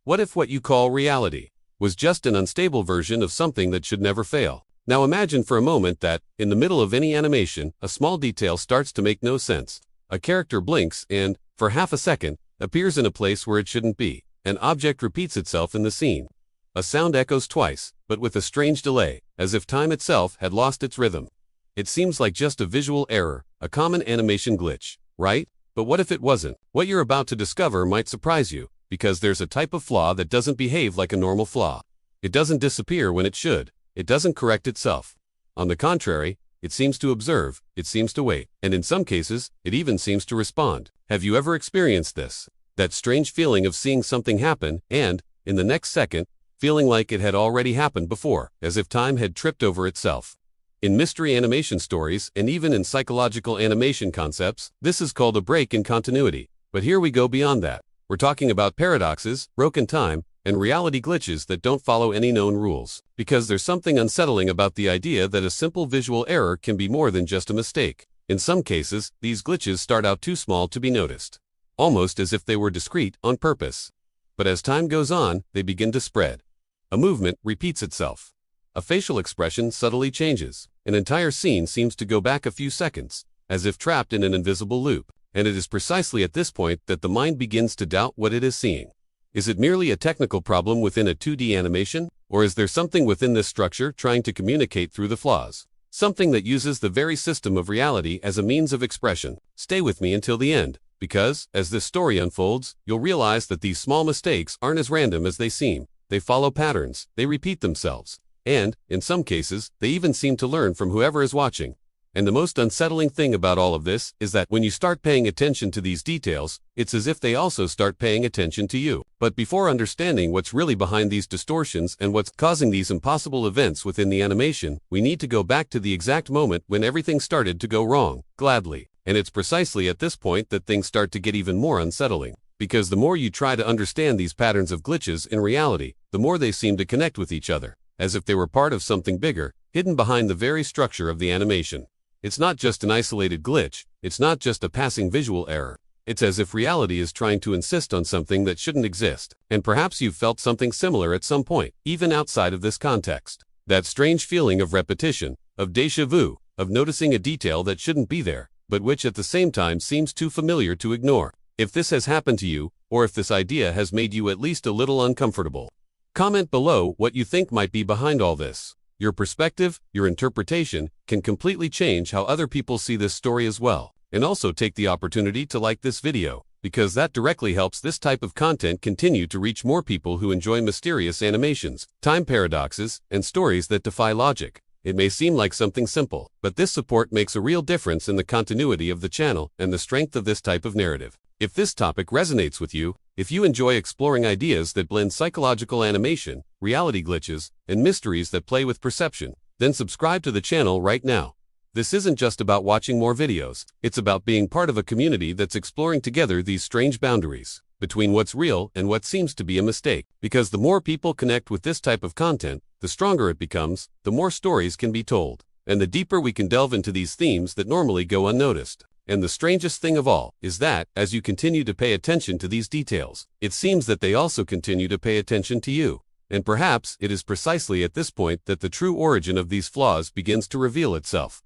What if what you call reality was just an unstable version of something that should never fail? Now imagine for a moment that, in the middle of any animation, a small detail starts to make no sense. A character blinks and, for half a second, appears in a place where it shouldn't be. An object repeats itself in the scene. A sound echoes twice, but with a strange delay, as if time itself had lost its rhythm. It seems like just a visual error, a common animation glitch, right? But what if it wasn't? What you're about to discover might surprise you, because there's a type of flaw that doesn't behave like a normal flaw. It doesn't disappear when it should. It doesn't correct itself. On the contrary, it seems to observe, it seems to wait, and in some cases, it even seems to respond. Have you ever experienced this? That strange feeling of seeing something happen and, in the next second, feeling like it had already happened before, as if time had tripped over itself. In mystery animation stories, and even in psychological animation concepts, this is called a break in continuity. But here we go beyond that. We're talking about paradoxes, broken time, and reality glitches that don't follow any known rules. Because there's something unsettling about the idea that a simple visual error can be more than just a mistake. In some cases, these glitches start out too small to be noticed, almost as if they were discrete on purpose. But as time goes on, they begin to spread. A movement repeats itself. A facial expression subtly changes. An entire scene seems to go back a few seconds, as if trapped in an invisible loop. And it is precisely at this point that the mind begins to doubt what it is seeing. Is it merely a technical problem within a 2D animation? Or is there something within this structure trying to communicate through the flaws? Something that uses the very system of reality as a means of expression. Stay with me until the end, because, as this story unfolds, you'll realize that these small mistakes aren't as random as they seem. They follow patterns, they repeat themselves, and, in some cases, they even seem to learn from whoever is watching. And the most unsettling thing about all of this is that when you start paying attention to these details, it's as if they also start paying attention to you. But before understanding what's really behind these distortions and what's causing these impossible events within the animation, we need to go back to the exact moment when everything started to go wrong, gladly. And it's precisely at this point that things start to get even more unsettling. Because the more you try to understand these patterns of glitches in reality, the more they seem to connect with each other, as if they were part of something bigger, hidden behind the very structure of the animation. It's not just an isolated glitch, it's not just a passing visual error. It's as if reality is trying to insist on something that shouldn't exist. And perhaps you've felt something similar at some point, even outside of this context. That strange feeling of repetition, of déjà vu, of noticing a detail that shouldn't be there, but which at the same time seems too familiar to ignore. If this has happened to you, or if this idea has made you at least a little uncomfortable, comment below what you think might be behind all this. Your perspective, your interpretation, can completely change how other people see this story as well. And also take the opportunity to like this video, because that directly helps this type of content continue to reach more people who enjoy mysterious animations, time paradoxes, and stories that defy logic. It may seem like something simple, but this support makes a real difference in the continuity of the channel and the strength of this type of narrative. If this topic resonates with you, if you enjoy exploring ideas that blend psychological animation, reality glitches, and mysteries that play with perception, then subscribe to the channel right now. This isn't just about watching more videos, it's about being part of a community that's exploring together these strange boundaries between what's real and what seems to be a mistake. Because the more people connect with this type of content, the stronger it becomes, the more stories can be told, and the deeper we can delve into these themes that normally go unnoticed. And the strangest thing of all is that, as you continue to pay attention to these details, it seems that they also continue to pay attention to you. And perhaps it is precisely at this point that the true origin of these flaws begins to reveal itself.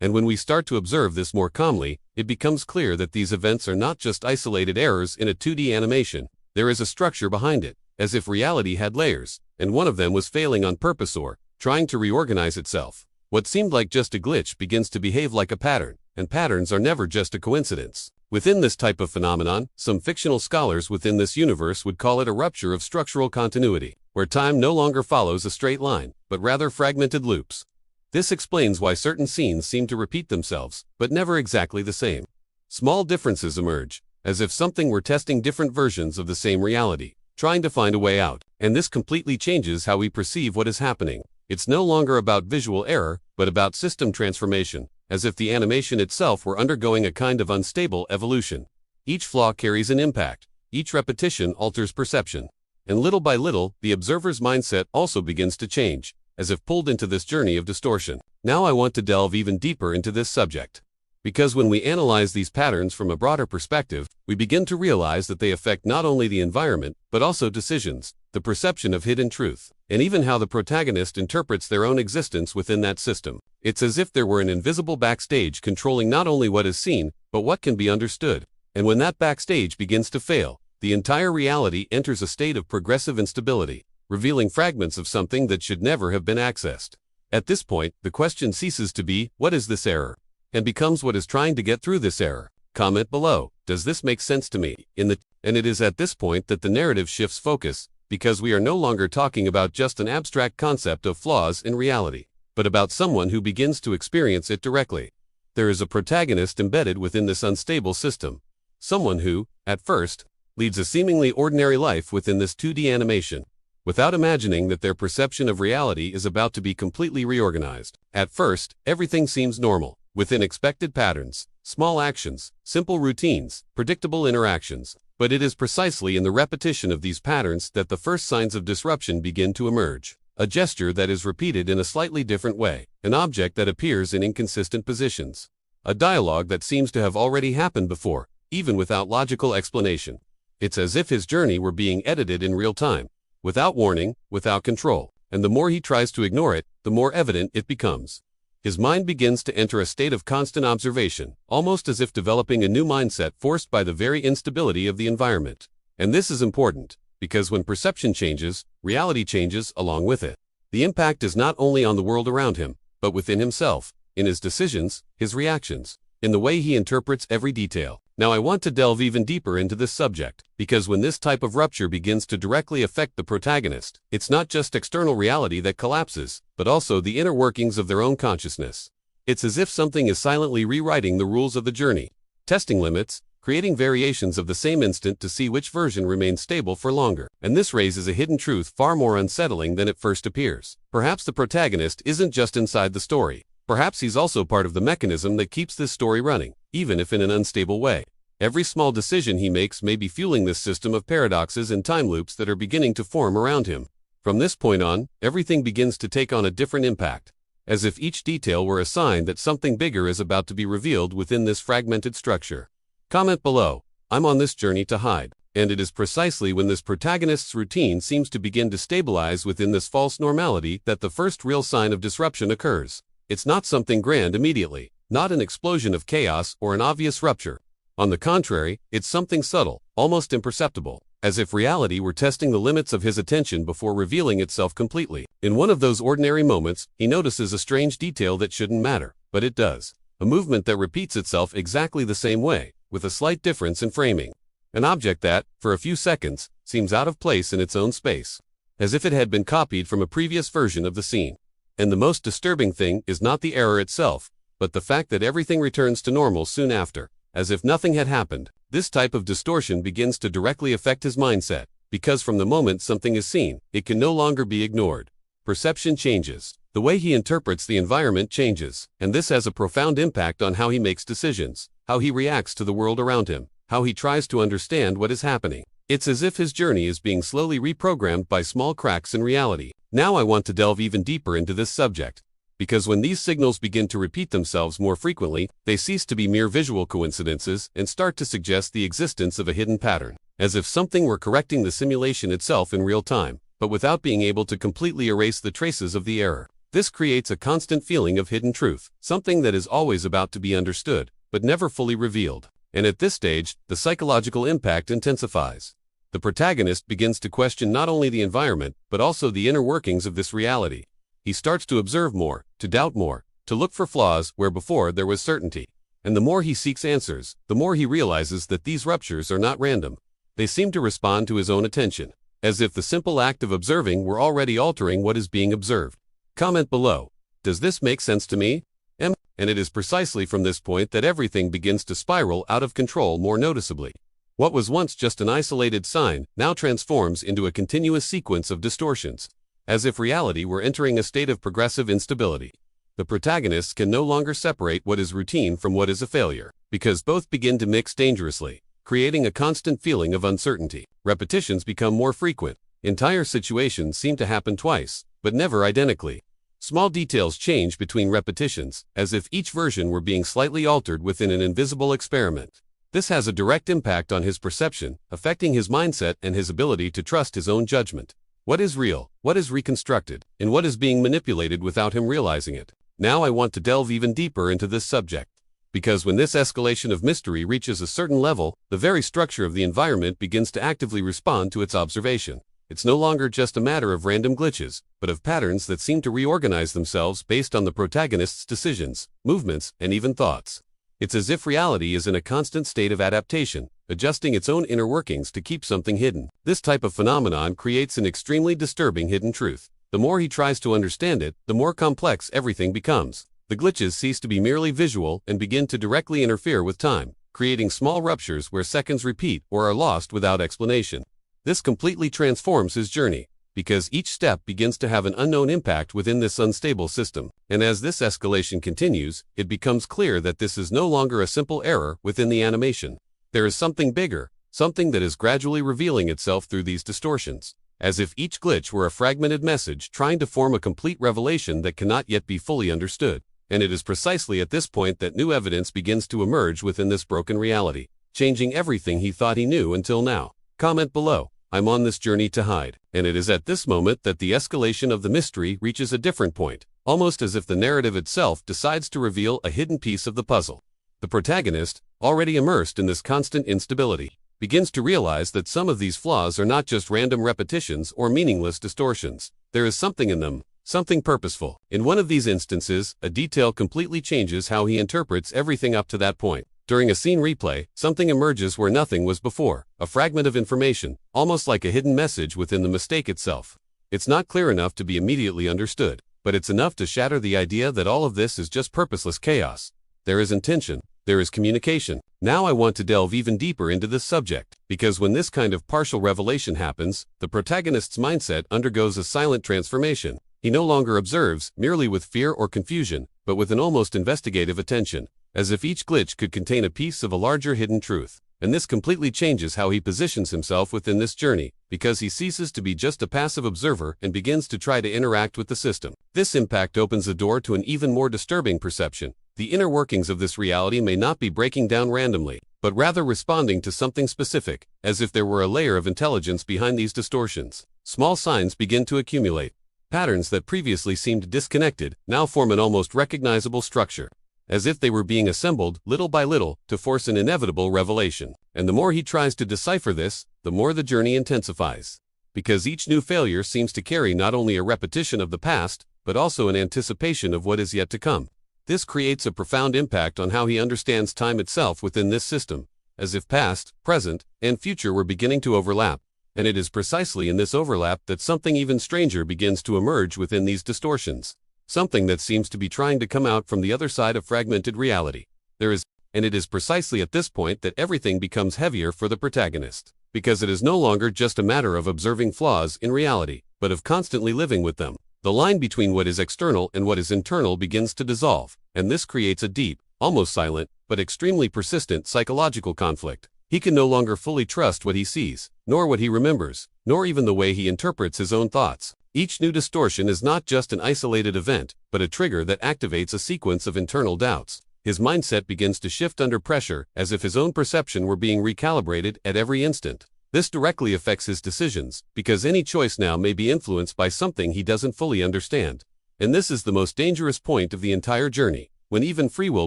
And when we start to observe this more calmly, it becomes clear that these events are not just isolated errors in a 2D animation. There is a structure behind it, as if reality had layers, and one of them was failing on purpose or trying to reorganize itself. What seemed like just a glitch begins to behave like a pattern, and patterns are never just a coincidence. Within this type of phenomenon, some fictional scholars within this universe would call it a rupture of structural continuity, where time no longer follows a straight line, but rather fragmented loops. This explains why certain scenes seem to repeat themselves, but never exactly the same. Small differences emerge, as if something were testing different versions of the same reality, trying to find a way out, and this completely changes how we perceive what is happening. It's no longer about visual error, but about system transformation, as if the animation itself were undergoing a kind of unstable evolution. Each flaw carries an impact, each repetition alters perception, and little by little, the observer's mindset also begins to change, as if pulled into this journey of distortion. Now I want to delve even deeper into this subject. Because when we analyze these patterns from a broader perspective, we begin to realize that they affect not only the environment, but also decisions, the perception of hidden truth, and even how the protagonist interprets their own existence within that system. It's as if there were an invisible backstage controlling not only what is seen, but what can be understood. And when that backstage begins to fail, the entire reality enters a state of progressive instability, revealing fragments of something that should never have been accessed. At this point, the question ceases to be, what is this error? And becomes, what is trying to get through this error? Comment below, does this make sense to me? And it is at this point that the narrative shifts focus, because we are no longer talking about just an abstract concept of flaws in reality, but about someone who begins to experience it directly. There is a protagonist embedded within this unstable system, someone who, at first, leads a seemingly ordinary life within this 2D animation, without imagining that their perception of reality is about to be completely reorganized. At first, everything seems normal, within expected patterns, small actions, simple routines, predictable interactions. But it is precisely in the repetition of these patterns that the first signs of disruption begin to emerge. A gesture that is repeated in a slightly different way, an object that appears in inconsistent positions, a dialogue that seems to have already happened before, even without logical explanation. It's as if his journey were being edited in real time, without warning, without control, and the more he tries to ignore it, the more evident it becomes. His mind begins to enter a state of constant observation, almost as if developing a new mindset forced by the very instability of the environment. And this is important, because when perception changes, reality changes along with it. The impact is not only on the world around him, but within himself, in his decisions, his reactions, in the way he interprets every detail. Now I want to delve even deeper into this subject, because when this type of rupture begins to directly affect the protagonist, it's not just external reality that collapses, but also the inner workings of their own consciousness. It's as if something is silently rewriting the rules of the journey, testing limits, creating variations of the same instant to see which version remains stable for longer. And this raises a hidden truth far more unsettling than it first appears. Perhaps the protagonist isn't just inside the story. Perhaps he's also part of the mechanism that keeps this story running, even if in an unstable way. Every small decision he makes may be fueling this system of paradoxes and time loops that are beginning to form around him. From this point on, everything begins to take on a different impact, as if each detail were a sign that something bigger is about to be revealed within this fragmented structure. Comment below, I'm on this journey to hide. And it is precisely when this protagonist's routine seems to begin to stabilize within this false normality that the first real sign of disruption occurs. It's not something grand immediately, not an explosion of chaos or an obvious rupture. On the contrary, it's something subtle, almost imperceptible, as if reality were testing the limits of his attention before revealing itself completely. In one of those ordinary moments, he notices a strange detail that shouldn't matter, but it does. A movement that repeats itself exactly the same way, with a slight difference in framing. An object that, for a few seconds, seems out of place in its own space, as if it had been copied from a previous version of the scene. And the most disturbing thing is not the error itself, but the fact that everything returns to normal soon after, as if nothing had happened. This type of distortion begins to directly affect his mindset, because from the moment something is seen, it can no longer be ignored. Perception changes. The way he interprets the environment changes, and this has a profound impact on how he makes decisions, how he reacts to the world around him, how he tries to understand what is happening. It's as if his journey is being slowly reprogrammed by small cracks in reality. Now I want to delve even deeper into this subject, because when these signals begin to repeat themselves more frequently, they cease to be mere visual coincidences and start to suggest the existence of a hidden pattern, as if something were correcting the simulation itself in real time, but without being able to completely erase the traces of the error. This creates a constant feeling of hidden truth, something that is always about to be understood, but never fully revealed. And at this stage, the psychological impact intensifies. The protagonist begins to question not only the environment, but also the inner workings of this reality. He starts to observe more, to doubt more, to look for flaws where before there was certainty. And the more he seeks answers, the more he realizes that these ruptures are not random. They seem to respond to his own attention, as if the simple act of observing were already altering what is being observed. Comment below, does this make sense to me? And it is precisely from this point that everything begins to spiral out of control more noticeably. What was once just an isolated sign now transforms into a continuous sequence of distortions, as if reality were entering a state of progressive instability. The protagonists can no longer separate what is routine from what is a failure, because both begin to mix dangerously, creating a constant feeling of uncertainty. Repetitions become more frequent. Entire situations seem to happen twice, but never identically. Small details change between repetitions, as if each version were being slightly altered within an invisible experiment. This has a direct impact on his perception, affecting his mindset and his ability to trust his own judgment. What is real, what is reconstructed, and what is being manipulated without him realizing it? Now I want to delve even deeper into this subject. Because when this escalation of mystery reaches a certain level, the very structure of the environment begins to actively respond to its observation. It's no longer just a matter of random glitches, but of patterns that seem to reorganize themselves based on the protagonist's decisions, movements, and even thoughts. It's as if reality is in a constant state of adaptation, adjusting its own inner workings to keep something hidden. This type of phenomenon creates an extremely disturbing hidden truth. The more he tries to understand it, the more complex everything becomes. The glitches cease to be merely visual and begin to directly interfere with time, creating small ruptures where seconds repeat or are lost without explanation. This completely transforms his journey, because each step begins to have an unknown impact within this unstable system. And as this escalation continues, it becomes clear that this is no longer a simple error within the animation. There is something bigger, something that is gradually revealing itself through these distortions, as if each glitch were a fragmented message trying to form a complete revelation that cannot yet be fully understood. And it is precisely at this point that new evidence begins to emerge within this broken reality, changing everything he thought he knew until now. Comment below. I'm on this journey to hide. And it is at this moment that the escalation of the mystery reaches a different point, almost as if the narrative itself decides to reveal a hidden piece of the puzzle. The protagonist, already immersed in this constant instability, begins to realize that some of these flaws are not just random repetitions or meaningless distortions. There is something in them, something purposeful. In one of these instances, a detail completely changes how he interprets everything up to that point. During a scene replay, something emerges where nothing was before, a fragment of information, almost like a hidden message within the mistake itself. It's not clear enough to be immediately understood, but it's enough to shatter the idea that all of this is just purposeless chaos. There is intention, there is communication. Now I want to delve even deeper into this subject, because when this kind of partial revelation happens, the protagonist's mindset undergoes a silent transformation. He no longer observes, merely with fear or confusion, but with an almost investigative attention, as if each glitch could contain a piece of a larger hidden truth. And this completely changes how he positions himself within this journey, because he ceases to be just a passive observer and begins to try to interact with the system. This impact opens the door to an even more disturbing perception. The inner workings of this reality may not be breaking down randomly, but rather responding to something specific, as if there were a layer of intelligence behind these distortions. Small signs begin to accumulate. Patterns that previously seemed disconnected now form an almost recognizable structure, as if they were being assembled, little by little, to force an inevitable revelation. And the more he tries to decipher this, the more the journey intensifies. Because each new failure seems to carry not only a repetition of the past, but also an anticipation of what is yet to come. This creates a profound impact on how he understands time itself within this system, as if past, present, and future were beginning to overlap. And it is precisely in this overlap that something even stranger begins to emerge within these distortions. Something that seems to be trying to come out from the other side of fragmented reality. And it is precisely at this point that everything becomes heavier for the protagonist, because it is no longer just a matter of observing flaws in reality, but of constantly living with them. The line between what is external and what is internal begins to dissolve, and this creates a deep, almost silent, but extremely persistent psychological conflict. He can no longer fully trust what he sees, nor what he remembers, nor even the way he interprets his own thoughts. Each new distortion is not just an isolated event, but a trigger that activates a sequence of internal doubts. His mindset begins to shift under pressure, as if his own perception were being recalibrated at every instant. This directly affects his decisions, because any choice now may be influenced by something he doesn't fully understand. And this is the most dangerous point of the entire journey, when even free will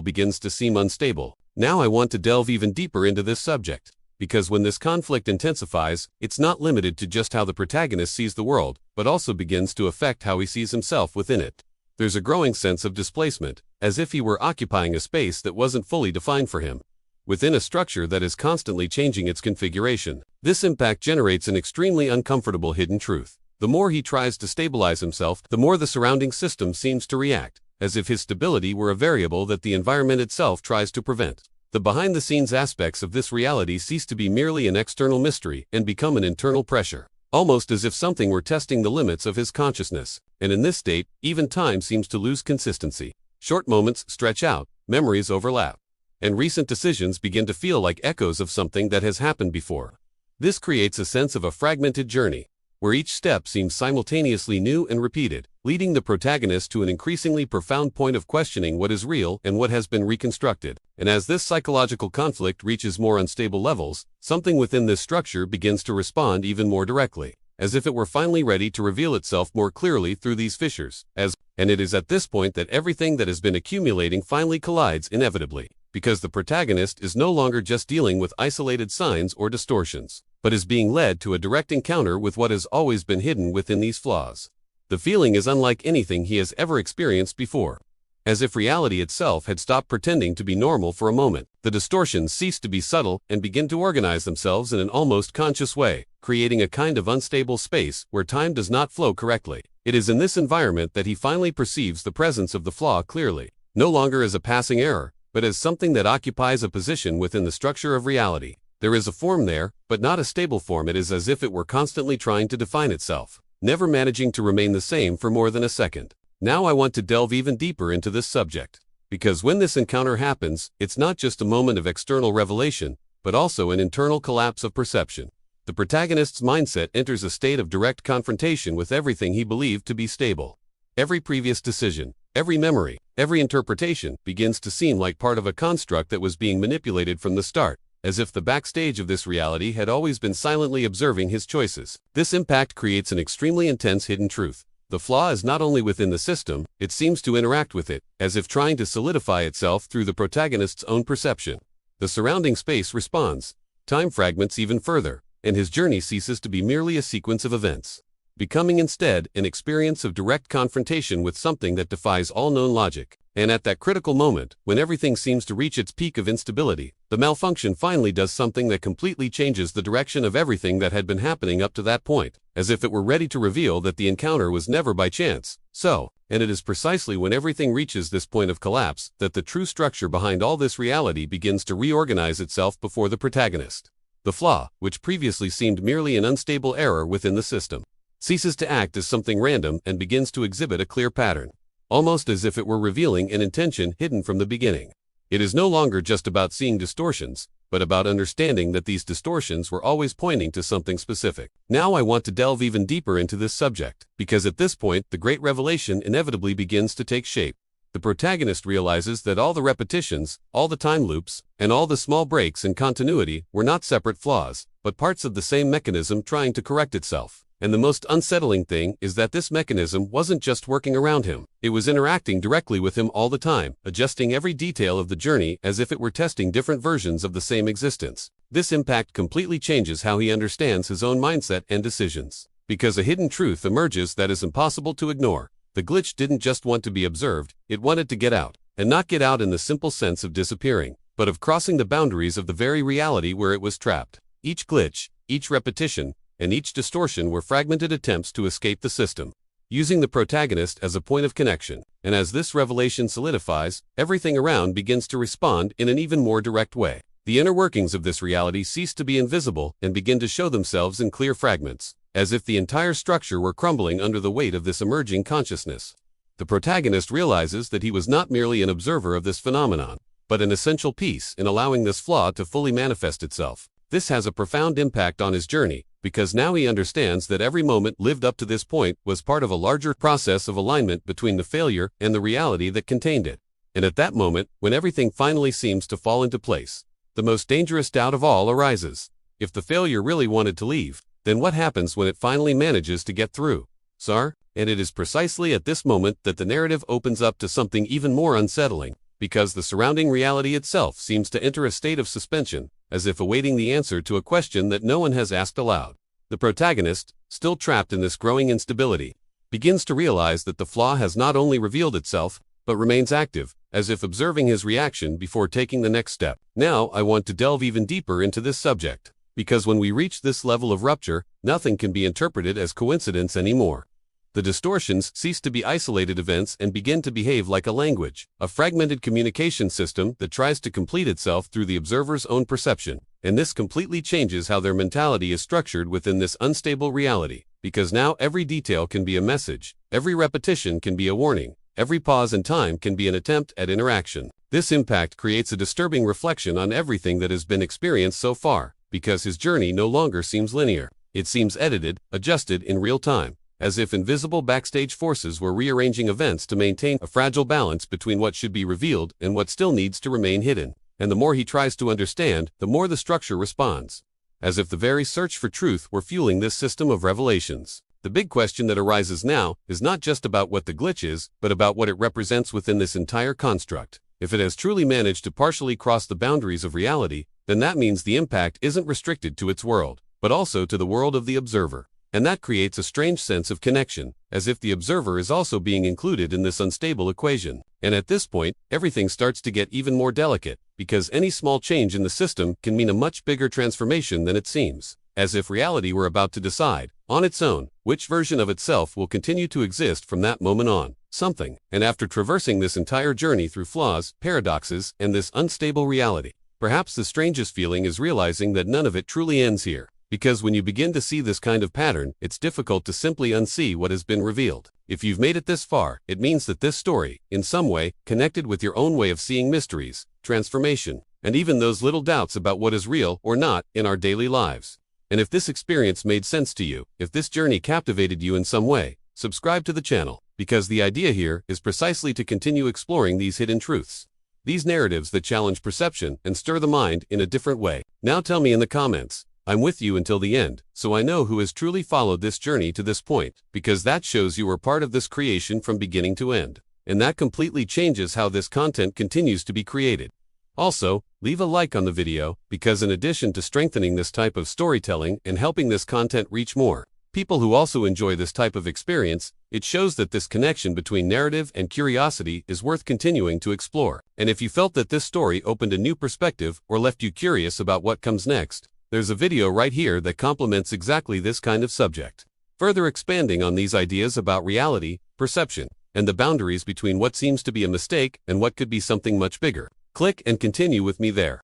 begins to seem unstable. Now I want to delve even deeper into this subject, because when this conflict intensifies, it's not limited to just how the protagonist sees the world, but also begins to affect how he sees himself within it. There's a growing sense of displacement, as if he were occupying a space that wasn't fully defined for him, within a structure that is constantly changing its configuration. This impact generates an extremely uncomfortable hidden truth. The more he tries to stabilize himself, the more the surrounding system seems to react, as if his stability were a variable that the environment itself tries to prevent. The behind-the-scenes aspects of this reality cease to be merely an external mystery and become an internal pressure, almost as if something were testing the limits of his consciousness. And in this state, even time seems to lose consistency. Short moments stretch out, memories overlap, and recent decisions begin to feel like echoes of something that has happened before. This creates a sense of a fragmented journey, where each step seems simultaneously new and repeated, leading the protagonist to an increasingly profound point of questioning what is real and what has been reconstructed. And as this psychological conflict reaches more unstable levels, something within this structure begins to respond even more directly, as if it were finally ready to reveal itself more clearly through these fissures. And it is at this point that everything that has been accumulating finally collides inevitably, because the protagonist is no longer just dealing with isolated signs or distortions, but is being led to a direct encounter with what has always been hidden within these flaws. The feeling is unlike anything he has ever experienced before. As if reality itself had stopped pretending to be normal for a moment, the distortions cease to be subtle and begin to organize themselves in an almost conscious way, creating a kind of unstable space where time does not flow correctly. It is in this environment that he finally perceives the presence of the flaw clearly, no longer as a passing error, but as something that occupies a position within the structure of reality. There is a form there, but not a stable form. It is as if it were constantly trying to define itself, never managing to remain the same for more than a second. Now I want to delve even deeper into this subject, because when this encounter happens, it's not just a moment of external revelation, but also an internal collapse of perception. The protagonist's mindset enters a state of direct confrontation with everything he believed to be stable. Every previous decision, every memory, every interpretation begins to seem like part of a construct that was being manipulated from the start, as if the backstage of this reality had always been silently observing his choices. This impact creates an extremely intense hidden truth. The flaw is not only within the system, it seems to interact with it, as if trying to solidify itself through the protagonist's own perception. The surrounding space responds. Time fragments even further, and his journey ceases to be merely a sequence of events, becoming instead an experience of direct confrontation with something that defies all known logic. And at that critical moment, when everything seems to reach its peak of instability, the malfunction finally does something that completely changes the direction of everything that had been happening up to that point, as if it were ready to reveal that the encounter was never by chance. And it is precisely when everything reaches this point of collapse that the true structure behind all this reality begins to reorganize itself before the protagonist. The flaw, which previously seemed merely an unstable error within the system, ceases to act as something random and begins to exhibit a clear pattern, almost as if it were revealing an intention hidden from the beginning. It is no longer just about seeing distortions, but about understanding that these distortions were always pointing to something specific. Now I want to delve even deeper into this subject, because at this point the great revelation inevitably begins to take shape. The protagonist realizes that all the repetitions, all the time loops, and all the small breaks in continuity were not separate flaws, but parts of the same mechanism trying to correct itself. And the most unsettling thing is that this mechanism wasn't just working around him, it was interacting directly with him all the time, adjusting every detail of the journey as if it were testing different versions of the same existence. This impact completely changes how he understands his own mindset and decisions, because a hidden truth emerges that is impossible to ignore. The glitch didn't just want to be observed, it wanted to get out, and not get out in the simple sense of disappearing, but of crossing the boundaries of the very reality where it was trapped. Each glitch, each repetition, and each distortion were fragmented attempts to escape the system, using the protagonist as a point of connection. And as this revelation solidifies, everything around begins to respond in an even more direct way. The inner workings of this reality cease to be invisible and begin to show themselves in clear fragments, as if the entire structure were crumbling under the weight of this emerging consciousness. The protagonist realizes that he was not merely an observer of this phenomenon, but an essential piece in allowing this flaw to fully manifest itself. This has a profound impact on his journey, because now he understands that every moment lived up to this point was part of a larger process of alignment between the failure and the reality that contained it. And at that moment, when everything finally seems to fall into place, the most dangerous doubt of all arises. If the failure really wanted to leave, then what happens when it finally manages to get through? And it is precisely at this moment that the narrative opens up to something even more unsettling, because the surrounding reality itself seems to enter a state of suspension, as if awaiting the answer to a question that no one has asked aloud. The protagonist, still trapped in this growing instability, begins to realize that the flaw has not only revealed itself, but remains active, as if observing his reaction before taking the next step. Now I want to delve even deeper into this subject, because when we reach this level of rupture, nothing can be interpreted as coincidence anymore. The distortions cease to be isolated events and begin to behave like a language, a fragmented communication system that tries to complete itself through the observer's own perception. And this completely changes how their mentality is structured within this unstable reality, because now every detail can be a message, every repetition can be a warning, every pause in time can be an attempt at interaction. This impact creates a disturbing reflection on everything that has been experienced so far, because his journey no longer seems linear. It seems edited, adjusted in real time, as if invisible backstage forces were rearranging events to maintain a fragile balance between what should be revealed and what still needs to remain hidden. And the more he tries to understand, the more the structure responds, as if the very search for truth were fueling this system of revelations. The big question that arises now is not just about what the glitch is, but about what it represents within this entire construct. If it has truly managed to partially cross the boundaries of reality, then that means the impact isn't restricted to its world, but also to the world of the observer. And that creates a strange sense of connection, as if the observer is also being included in this unstable equation. And at this point, everything starts to get even more delicate, because any small change in the system can mean a much bigger transformation than it seems. As if reality were about to decide, on its own, which version of itself will continue to exist from that moment on. Something. And after traversing this entire journey through flaws, paradoxes, and this unstable reality, perhaps the strangest feeling is realizing that none of it truly ends here. Because when you begin to see this kind of pattern, it's difficult to simply unsee what has been revealed. If you've made it this far, it means that this story, in some way, connected with your own way of seeing mysteries, transformation, and even those little doubts about what is real or not in our daily lives. And if this experience made sense to you, if this journey captivated you in some way, subscribe to the channel, because the idea here is precisely to continue exploring these hidden truths. These narratives that challenge perception and stir the mind in a different way. Now tell me in the comments. I'm with you until the end, so I know who has truly followed this journey to this point, because that shows you were part of this creation from beginning to end. And that completely changes how this content continues to be created. Also, leave a like on the video, because in addition to strengthening this type of storytelling and helping this content reach more people who also enjoy this type of experience, it shows that this connection between narrative and curiosity is worth continuing to explore. And if you felt that this story opened a new perspective or left you curious about what comes next, there's a video right here that complements exactly this kind of subject, further expanding on these ideas about reality, perception, and the boundaries between what seems to be a mistake and what could be something much bigger. Click and continue with me there.